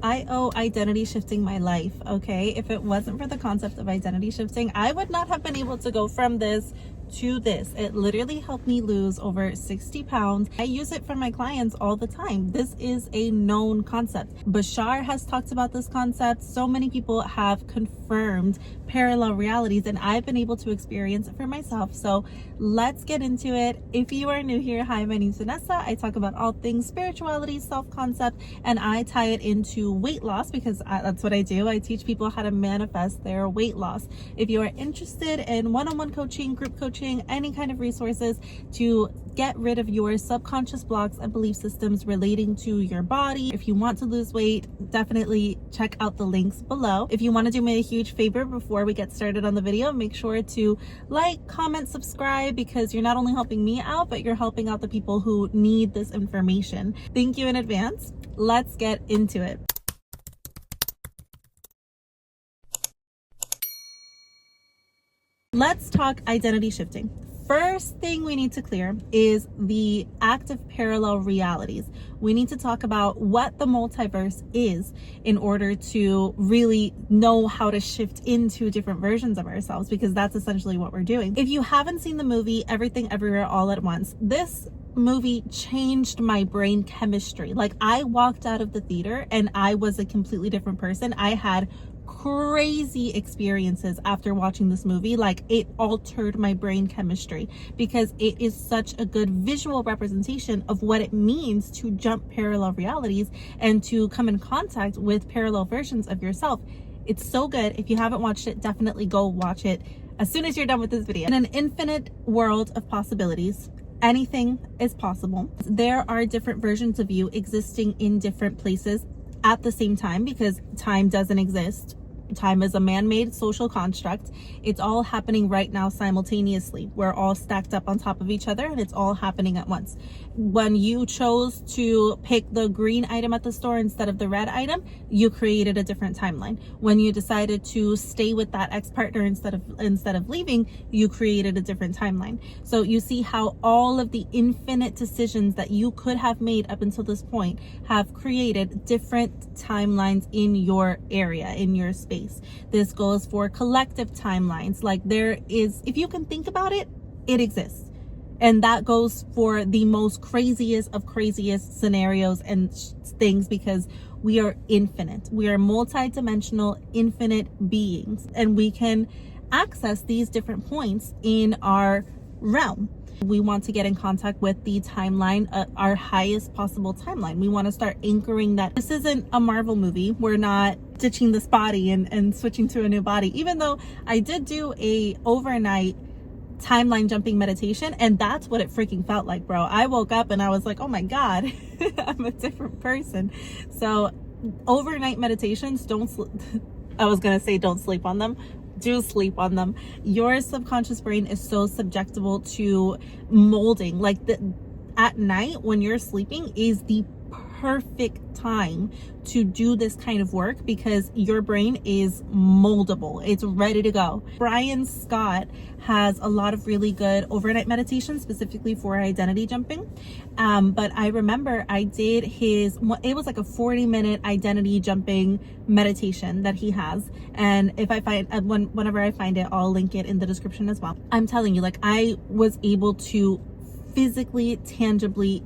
I owe identity shifting my life, okay? If it wasn't for the concept of identity shifting, I would not have been able to go from this to this. It literally helped me lose over 60 pounds. I use it for my clients all the time. This is a known concept. Bashar has talked about this concept. So many people have confirmed parallel realities, and I've been able to experience it for myself. So let's get into it. If you are new here, hi, my name's Vanessa. I talk about all things spirituality, self-concept, and I tie it into weight loss because that's what I do. I teach people how to manifest their weight loss. If you are interested in one-on-one coaching, group coaching, any kind of resources to get rid of your subconscious blocks and belief systems relating to your body, if you want to lose weight, definitely check out the links below. If you want to do me a huge favor before we get started on the video, make sure to like, comment, subscribe, because you're not only helping me out, but you're helping out the people who need this information. Thank you in advance. Let's get into it. Let's talk identity shifting. First thing we need to clear is the act of parallel realities. We need to talk about what the multiverse is in order to really know how to shift into different versions of ourselves, because that's essentially what we're doing. If you haven't seen the movie Everything Everywhere All at Once, this movie changed my brain chemistry. Like, I walked out of the theater and I was a completely different person. I had crazy experiences after watching this movie. Like, it altered my brain chemistry because it is such a good visual representation of what it means to jump parallel realities and to come in contact with parallel versions of yourself. It's so good. If you haven't watched it, definitely go watch it as soon as you're done with this video. In an infinite world of possibilities, anything is possible. There are different versions of you existing in different places at the same time, because time doesn't exist. Time is a man-made social construct. It's all happening right now simultaneously. We're all stacked up on top of each other and it's all happening at once. When you chose to pick the green item at the store instead of the red item, you created a different timeline. When you decided to stay with that ex-partner instead of leaving, you created a different timeline. So you see how all of the infinite decisions that you could have made up until this point have created different timelines in your area, in your space. This goes for collective timelines. Like, there is, if you can think about it, it exists. And that goes for the most craziest of craziest scenarios and things, because we are infinite. We are multi-dimensional, infinite beings, and we can access these different points in our realm. We want to get in contact with the timeline, our highest possible timeline. We want to start anchoring that. This isn't a Marvel movie. We're not ditching this body and switching to a new body, even though I did do a overnight timeline jumping meditation, and that's what it freaking felt like, bro. I woke up and I was like, oh my God, I'm a different person. So overnight meditations, I was gonna say don't sleep on them. Do sleep on them. Your subconscious brain is so susceptible to molding. Like, at night when you're sleeping is the perfect time to do this kind of work, because your brain is moldable. It's ready to go. Brian Scott has a lot of really good overnight meditations specifically for identity jumping. But I remember I did it was like a 40-minute identity jumping meditation that he has. And if I find, whenever I find it, I'll link it in the description as well. I'm telling you, like, I was able to physically, tangibly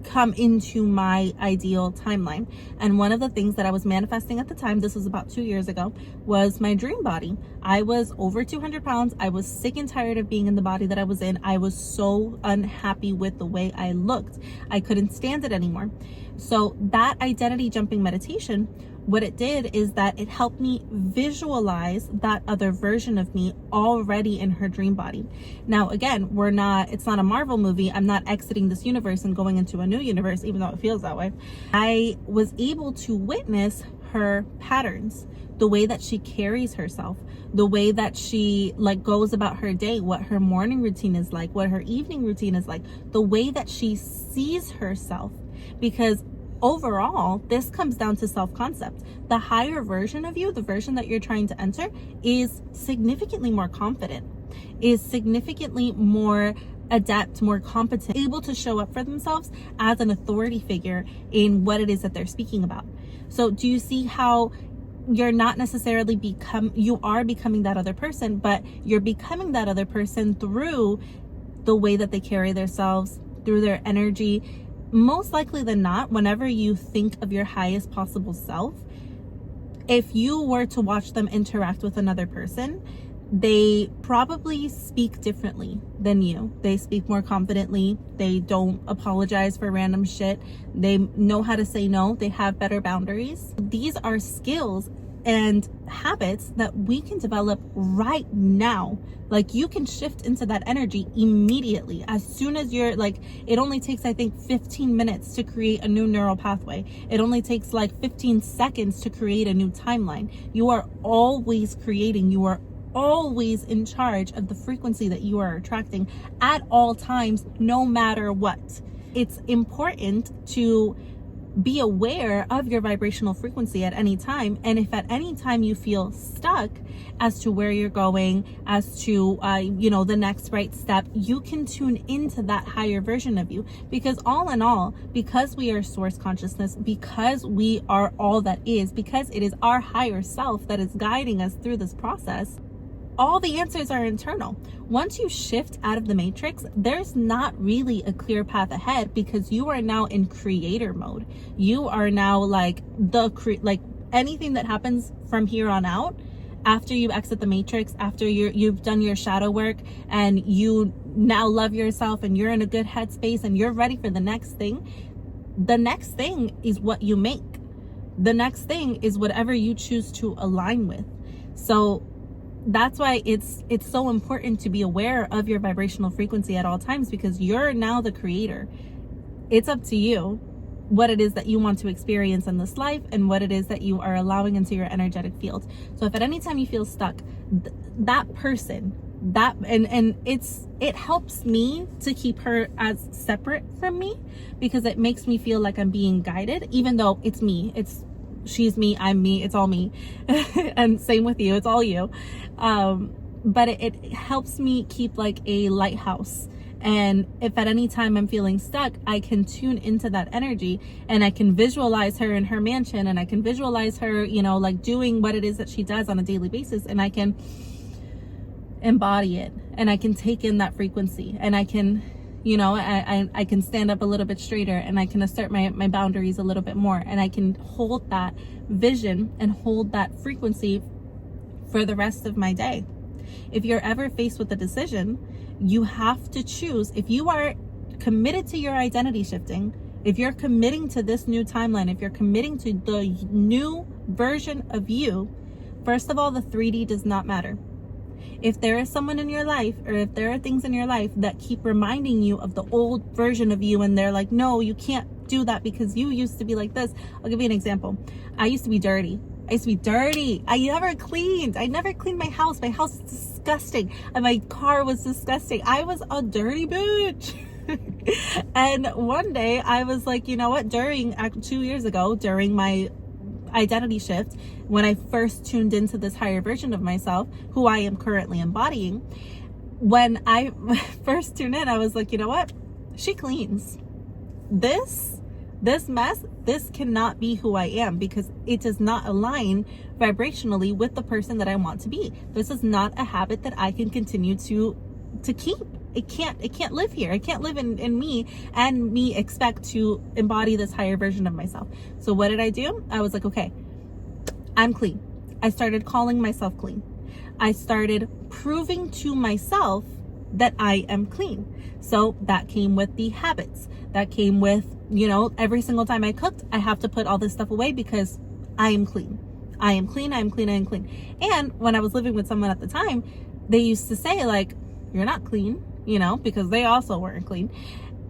come into my ideal timeline. And one of the things that I was manifesting at the time, this was about 2 years ago, was my dream body. I was over 200 pounds. I was sick and tired of being in the body that I was in. I was so unhappy with the way I looked. I couldn't stand it anymore. So that identity jumping meditation, what it did is that it helped me visualize that other version of me already in her dream body. Now, again, it's not a Marvel movie. I'm not exiting this universe and going into a new universe, even though it feels that way. I was able to witness her patterns, the way that she carries herself, the way that she goes about her day, what her morning routine is like, what her evening routine is like, the way that she sees herself. Because overall, this comes down to self-concept. The higher version of you, the version that you're trying to enter, is significantly more confident, is significantly more adept, more competent, able to show up for themselves as an authority figure in what it is that they're speaking about. So do you see how you're not necessarily you are becoming that other person, but you're becoming that other person through the way that they carry themselves, through their energy. Most likely than not, whenever you think of your highest possible self, if you were to watch them interact with another person, they probably speak differently than you. They speak more confidently. They don't apologize for random shit. They know how to say no. They have better boundaries. These are skills and habits that we can develop right now. Like, you can shift into that energy immediately. As soon as you're like, it only takes, I think, 15 minutes to create a new neural pathway. It only takes like 15 seconds to create a new timeline. You are always creating. You are always in charge of the frequency that you are attracting at all times, no matter what. It's important to be aware of your vibrational frequency at any time. And if at any time you feel stuck as to where you're going, as to, the next right step, you can tune into that higher version of you. Because all in all, because we are source consciousness, because we are all that is, because it is our higher self that is guiding us through this process, all the answers are internal. Once you shift out of the matrix, there's not really a clear path ahead, because you are now in creator mode. You are now like anything that happens from here on out, after you exit the matrix, after you've done your shadow work and you now love yourself and you're in a good headspace and you're ready for the next thing is what you make. The next thing is whatever you choose to align with. So that's why it's so important to be aware of your vibrational frequency at all times, because you're now the creator. It's up to you what it is that you want to experience in this life and what it is that you are allowing into your energetic field. So if at any time you feel stuck, that person, it helps me to keep her as separate from me, because it makes me feel like I'm being guided, even though it's me. She's me, I'm me, it's all me. And same with you, it's all you. But it helps me keep like a lighthouse. And if at any time I'm feeling stuck, I can tune into that energy and I can visualize her in her mansion, and I can visualize her, like doing what it is that she does on a daily basis, and I can embody it, and I can take in that frequency, and I can I can stand up a little bit straighter, and I can assert my boundaries a little bit more, and I can hold that vision and hold that frequency for the rest of my day. If you're ever faced with a decision, you have to choose. If you are committed to your identity shifting, if you're committing to this new timeline, if you're committing to the new version of you, first of all, the 3D does not matter. If there is someone in your life, or if there are things in your life that keep reminding you of the old version of you, and they're like, no, you can't do that because you used to be like this. I'll give you an example. I used to be dirty. I never cleaned my house. My house is disgusting. And my car was disgusting. I was a dirty bitch. And one day I was like, you know what? 2 years ago, during my identity shift, when I first tuned into this higher version of myself, who I am currently embodying, when I first tuned in, I was like, you know what? She cleans. This mess, this cannot be who I am, because it does not align vibrationally with the person that I want to be. This is not a habit that I can continue to keep. It can't live here. It can't live in me, and me expect to embody this higher version of myself. So what did I do? I was like, okay, I'm clean. I started calling myself clean. I started proving to myself that I am clean. So that came with the habits. That came with, every single time I cooked, I have to put all this stuff away because I am clean. I am clean. And when I was living with someone at the time, they used to say like, you're not clean, because they also weren't clean.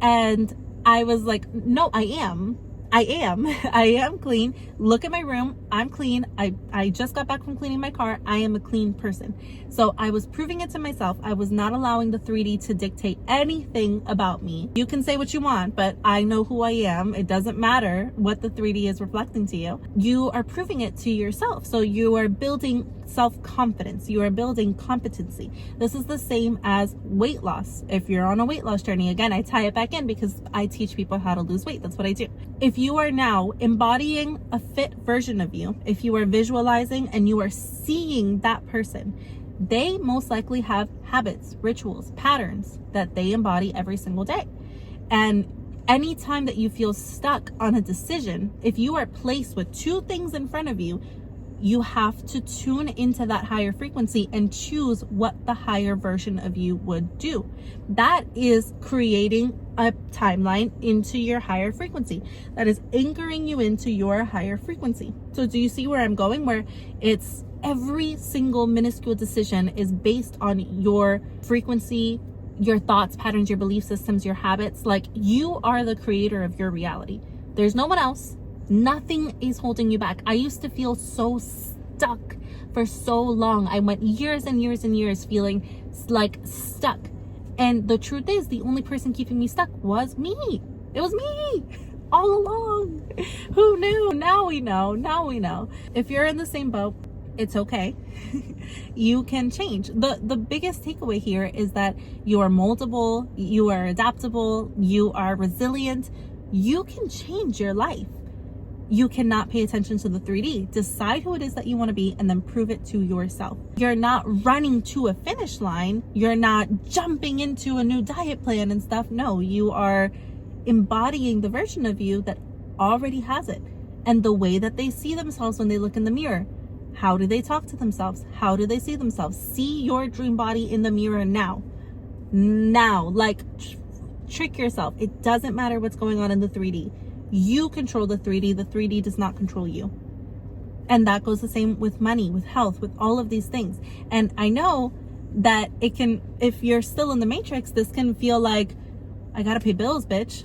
And I was like, no, I am. I am. I am clean. Look at my room. I'm clean. I just got back from cleaning my car. I am a clean person. So I was proving it to myself. I was not allowing the 3D to dictate anything about me. You can say what you want, but I know who I am. It doesn't matter what the 3D is reflecting to you. You are proving it to yourself. So you are building self-confidence. You are building competency. This is the same as weight loss. If you're on a weight loss journey, again, I tie it back in because I teach people how to lose weight. That's what I do. If you are now embodying a fit version of you, if you are visualizing and you are seeing that person, they most likely have habits, rituals, patterns that they embody every single day. And anytime that you feel stuck on a decision, if you are placed with two things in front of you, you have to tune into that higher frequency and choose what the higher version of you would do. That is creating a timeline into your higher frequency. That is anchoring you into your higher frequency. So do you see where I'm going? Where it's every single minuscule decision is based on your frequency, your thoughts, patterns, your belief systems, your habits. Like, you are the creator of your reality. There's no one else. Nothing is holding you back. I used to feel so stuck for so long. I went years and years and years feeling like stuck. And the truth is, the only person keeping me stuck was me. It was me all along. Who knew? Now we know. Now we know. If you're in the same boat, it's okay. You can change. The biggest takeaway here is that you are moldable, you are adaptable, you are resilient. You can change your life. You cannot pay attention to the 3D. Decide who it is that you want to be and then prove it to yourself. You're not running to a finish line. You're not jumping into a new diet plan and stuff. No, you are embodying the version of you that already has it. And the way that they see themselves when they look in the mirror. How do they talk to themselves? How do they see themselves? See your dream body in the mirror now. Now, like, trick yourself. It doesn't matter what's going on in the 3D. You control the 3D. The 3D does not control you. And that goes the same with money, with health, with all of these things. And I know that it can, if you're still in the matrix, this can feel like, I gotta pay bills, bitch.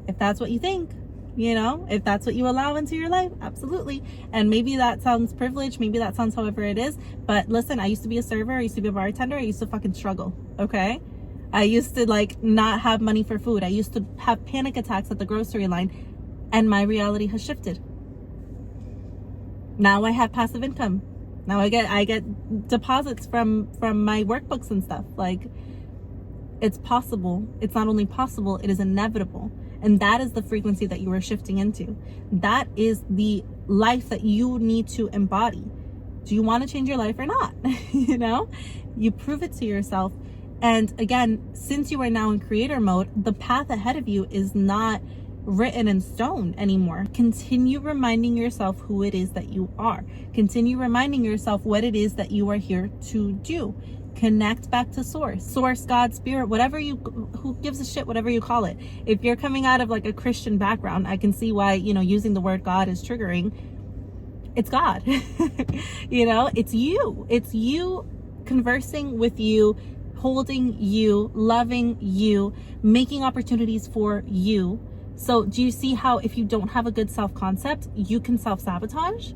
If that's what you think, you know, if that's what you allow into your life, absolutely. And maybe that sounds privileged. Maybe that sounds however it is. But listen, I used to be a server. I used to be a bartender. I used to fucking struggle. Okay. I used to like not have money for food. I used to have panic attacks at the grocery line, and my reality has shifted. Now I have passive income. Now I get deposits from my workbooks and stuff. Like, it's possible. It's not only possible, it is inevitable. And that is the frequency that you are shifting into. That is the life that you need to embody. Do you want to change your life or not? You know, you prove it to yourself. And again, since you are now in creator mode, the path ahead of you is not written in stone anymore. Continue reminding yourself who it is that you are. Continue reminding yourself what it is that you are here to do. Connect back to source, God, spirit, whatever who gives a shit, whatever you call it. If you're coming out of like a Christian background, I can see why, you know, using the word God is triggering. It's God. You know, it's you conversing with you, holding you, loving you, making opportunities for you. So do you see how if you don't have a good self-concept, you can self-sabotage?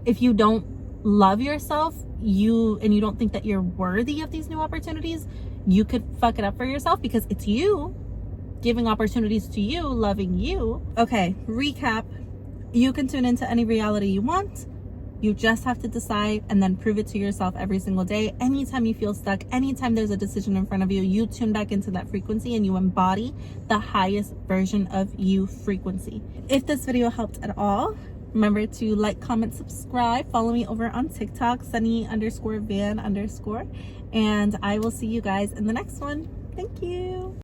If you don't love yourself, you don't think that you're worthy of these new opportunities, you could fuck it up for yourself because it's you giving opportunities to you, loving you. Okay, recap. You can tune into any reality you want. You just have to decide and then prove it to yourself every single day. Anytime you feel stuck, anytime there's a decision in front of you, you tune back into that frequency and you embody the highest version of you frequency. If this video helped at all, remember to like, comment, subscribe, follow me over on TikTok, Sunny_Van_, and I will see you guys in the next one. Thank you.